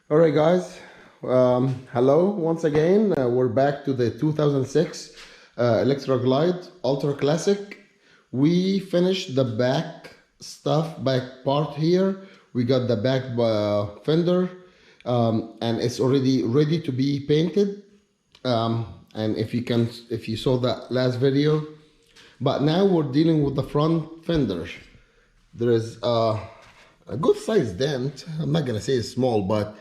All right, guys. Hello once again. We're back to the 2006 Electra Glide Ultra Classic. We finished the back part here. We got the back fender, and it's already ready to be painted. And if you saw that last video, but now we're dealing with the front fender. There is a good sized dent. I'm not gonna say it's small, but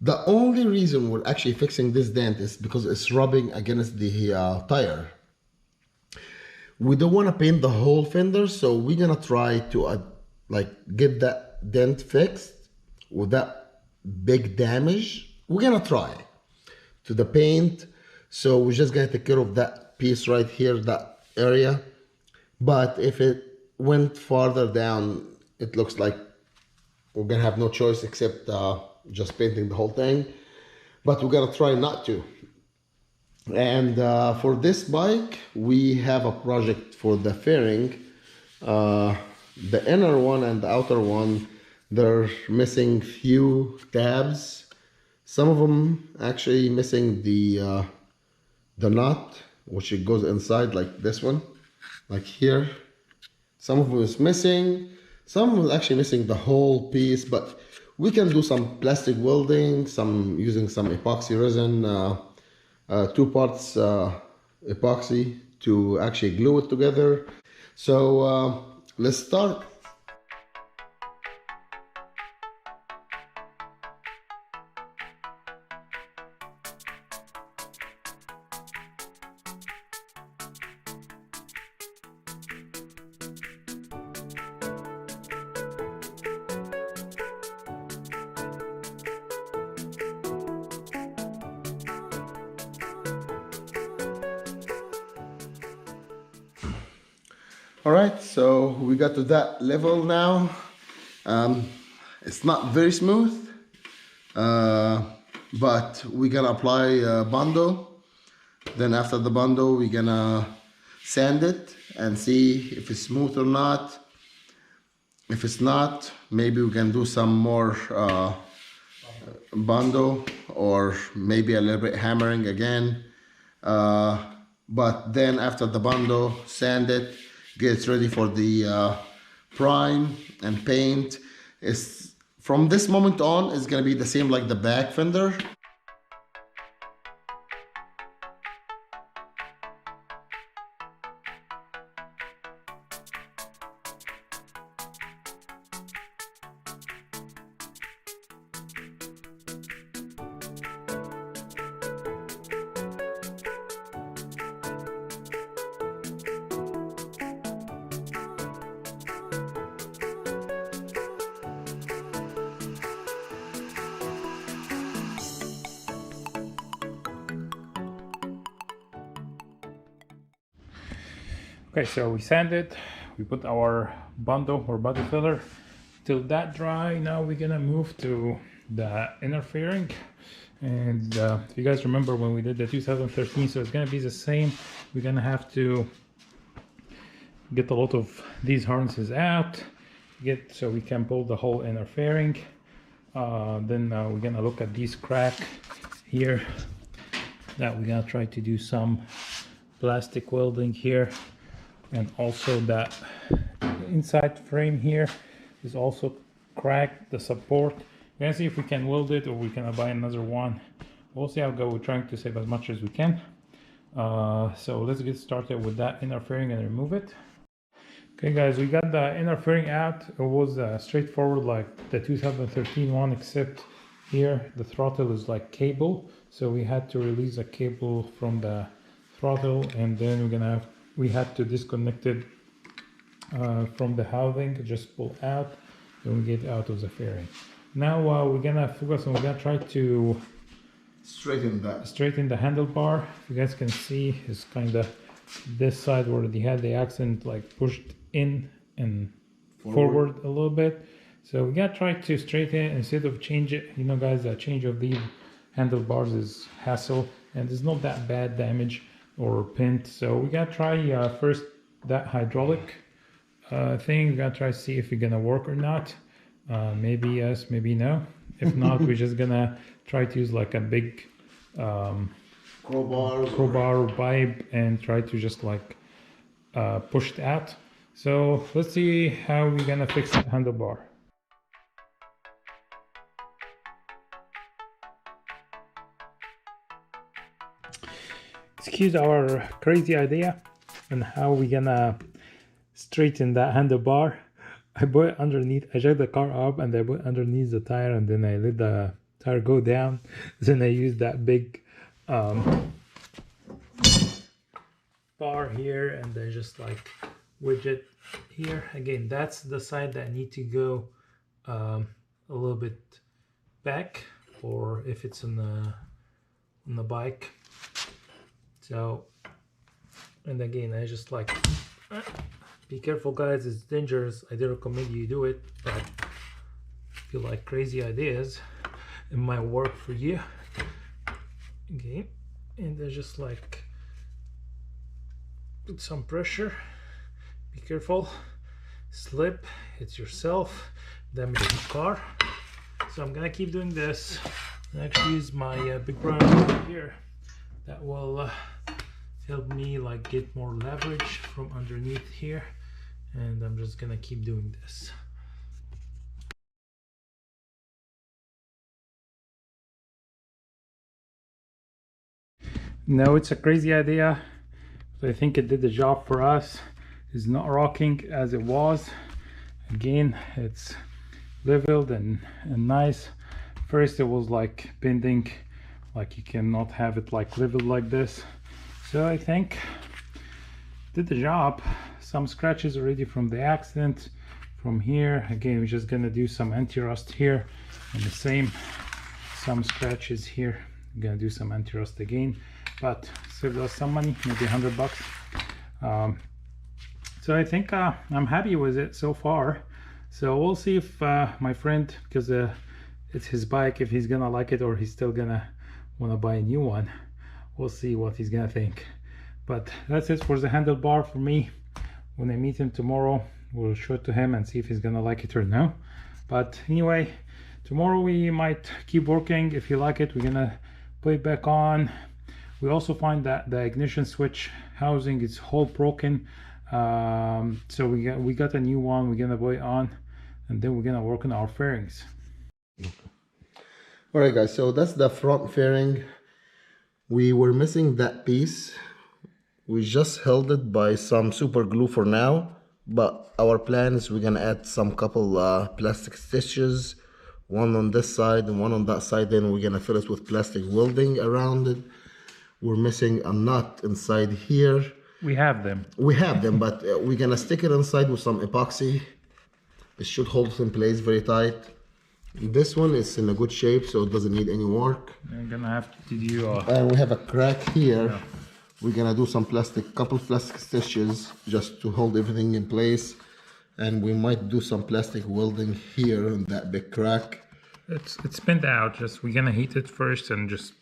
the only reason we're actually fixing this dent is because it's rubbing against the tire. We don't want to paint the whole fender, so we're gonna try to get that dent fixed without big damage. We're gonna try to the paint, so we're just gonna take care of that piece right here, that area. But if it went farther down, it looks like we're gonna have no choice except just painting the whole thing, but we're gonna try not to. And for this bike, we have a project for the fairing. The inner one and the outer one, they're missing few tabs. Some of them actually missing the nut, which it goes inside, like this one, like here. Some of them is missing. Some of them is actually missing the whole piece, but we can do some plastic welding, using some epoxy resin, 2 parts epoxy to actually glue it together. So let's start. All right, so we got to that level now. It's not very smooth, but we're gonna apply Bondo. Then after the Bondo, we're gonna sand it and see if it's smooth or not. If it's not, maybe we can do some more Bondo, or maybe a little bit hammering again. But then after the Bondo, sand it, get ready for the prime and paint. From this moment on, it's gonna be the same like the back fender. Okay, so we sanded, we put our Bondo or body filler till that dry. Now we're gonna move to the inner fairing. And if you guys remember when we did the 2013, so it's gonna be the same. We're gonna have to get a lot of these harnesses out, so we can pull the whole inner fairing. Then we're gonna look at these crack here, that we're gonna try to do some plastic welding here. And also that inside frame here is also cracked, the support. We're gonna see if we can weld it or we can buy another one. We'll see how it goes. We're trying to save as much as we can. So let's get started with that inner fairing and remove it. Okay guys, we got the inner fairing out. It was straightforward like the 2013 one, except here the throttle is like cable. So we had to release a cable from the throttle, and then we had to disconnect it from the housing, just pull out, then we get out of the fairing. Now we're gonna focus on, we're gonna try to straighten the handlebar. If you guys can see, it's kind of this side where they had the accent like pushed in and forward a little bit. So we gotta try to straighten it instead of change it. You know guys, the change of these handlebars is hassle, and there's not that bad damage or pint. So we gotta try first that hydraulic thing. We gotta try to see if it's gonna work or not. Maybe yes, maybe no. If not, we're just gonna try to use like a big crowbar or pipe and try to just like push it out. So let's see how we're gonna fix the handlebar. Excuse our crazy idea on how we're gonna straighten that handlebar. I put it underneath, I jacked the car up and I put it underneath the tire, and then I let the tire go down. Then I used that big bar here and I just like wedge it here. Again, that's the side that need to go a little bit back, or if it's on the bike. So, and again, I just like, be careful guys, it's dangerous. I don't recommend you do it, but if you like crazy ideas, it might work for you. Okay, and I just like put some pressure. Be careful, slip, hit yourself, damage the car. So I'm gonna keep doing this. I actually use my big brother here that will help me like get more leverage from underneath here, and I'm just gonna keep doing this. No, it's a crazy idea, but I think it did the job for us. It's not rocking as it was. Again, it's leveled and nice. First it was like bending, like you cannot have it like leveled like this. So I think did the job. Some scratches already from the accident from here. Again, we're just gonna do some anti-rust here, and the same, some scratches here. I'm gonna do some anti-rust again, but saved us some money, maybe $100. So I think I'm happy with it so far. So we'll see if my friend, because it's his bike, if he's gonna like it or he's still gonna wanna buy a new one. We'll see what he's gonna think. But that's it for the handlebar for me. When I meet him tomorrow, we'll show it to him and see if he's gonna like it or no. But anyway, tomorrow we might keep working. If you like it, we're gonna put it back on. We also find that the ignition switch housing is whole broken. So we got a new one. We're gonna put it on, and then we're gonna work on our fairings. All right guys, so that's the front fairing. We were missing that piece. We just held it by some super glue for now, but our plan is we're gonna add some couple plastic stitches, one on this side and one on that side. Then we're gonna fill it with plastic welding around it. We're missing a nut inside here. We have them, but we're gonna stick it inside with some epoxy. It should hold it in place very tight. This one is in a good shape, so it doesn't need any work. I'm gonna have to do and we have a crack here. Yeah. We're gonna do some couple plastic stitches just to hold everything in place, and we might do some plastic welding here on that big crack. It's pinned out. Just we're gonna heat it first and just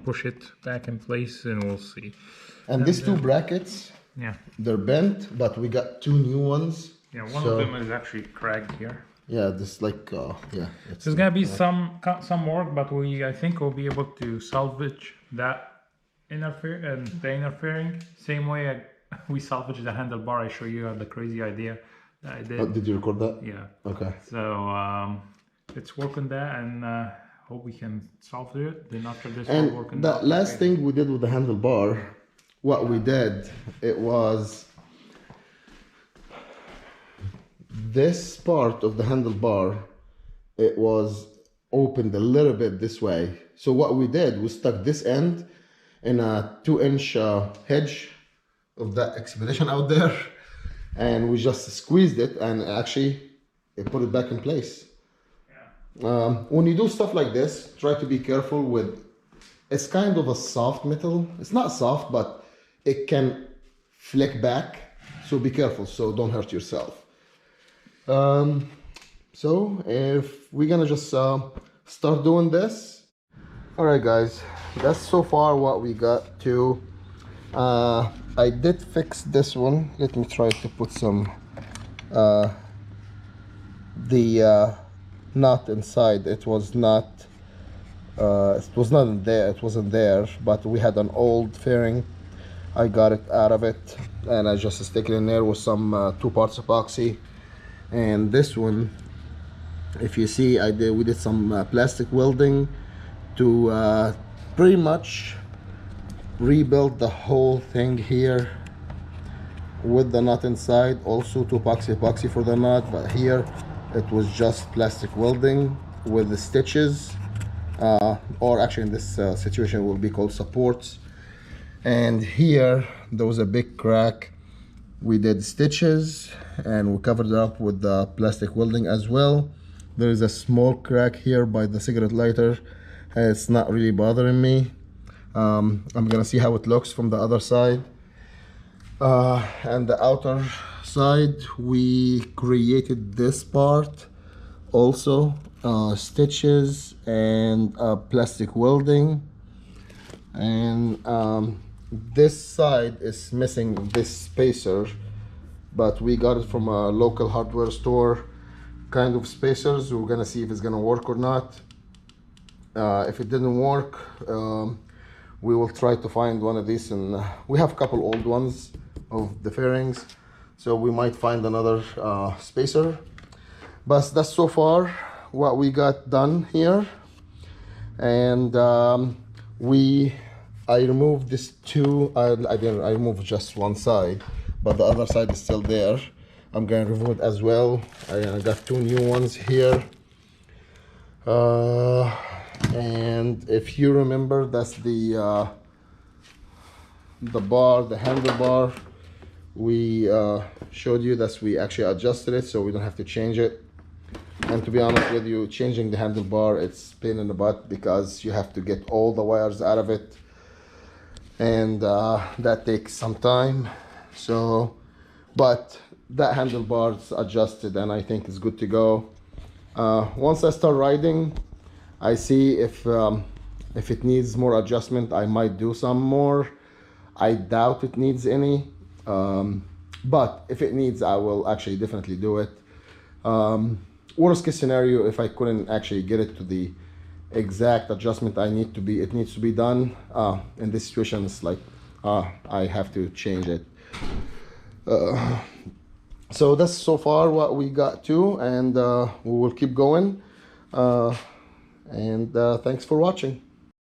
push it back in place, and we'll see. And these two brackets, yeah, they're bent, but we got two new ones. Yeah, one of them is actually cracked here. Yeah, this like yeah. There's gonna be some work, but I think we'll be able to salvage that the inner fairing. Same way we salvaged the handlebar. I show you the crazy idea that I did. Did you record that? Yeah. Okay. So let's work on that and hope we can solve it. Then after this, and we'll work on the last thing we did with the handlebar, what we did, it was this part of the handlebar, it was opened a little bit this way. So what we did, we stuck this end in a 2-inch hedge of that Expedition out there, and we just squeezed it and actually it put it back in place. Yeah. When you do stuff like this, try to be careful with, it's kind of a soft metal. It's not soft, but it can flick back, so be careful, so don't hurt yourself. So if we're gonna just start doing this. All right guys, that's so far what we got to. I did fix this one. Let me try to put some the nut inside. It was not in there, it wasn't there, but we had an old fairing. I got it out of it and I just stick it in there with some 2 parts epoxy. And this one, if you see, we did some plastic welding to pretty much rebuild the whole thing here with the nut inside. Also 2 epoxy for the nut, but here it was just plastic welding with the stitches, or actually in this situation will be called supports. And here there was a big crack. We did stitches and we covered it up with the plastic welding as well. There is a small crack here by the cigarette lighter. It's not really bothering me. I'm gonna see how it looks from the other side. And the outer side, we created this part also, stitches and plastic welding. And this side is missing this spacer, but we got it from a local hardware store, kind of spacers. We're gonna see if it's gonna work or not. If it didn't work, we will try to find one of these, and we have a couple old ones of the fairings, so we might find another spacer. But that's so far what we got done here. And I removed this two. I removed just one side, but the other side is still there. I'm gonna remove it as well. I got 2 new ones here. And if you remember, that's the bar, the handlebar. We showed you that we actually adjusted it so we don't have to change it. And to be honest with you, changing the handlebar, it's pain in the butt because you have to get all the wires out of it, and that takes some time. So, but that handlebar is adjusted and I think it's good to go. Once I start riding, I see if it needs more adjustment, I might do some more. I doubt it needs any, but if it needs, I will actually definitely do it. Worst case scenario, if I couldn't actually get it to the exact adjustment it needs to be done, in this situation it's like I have to change it. So that's so far what we got to, and we will keep going. And thanks for watching.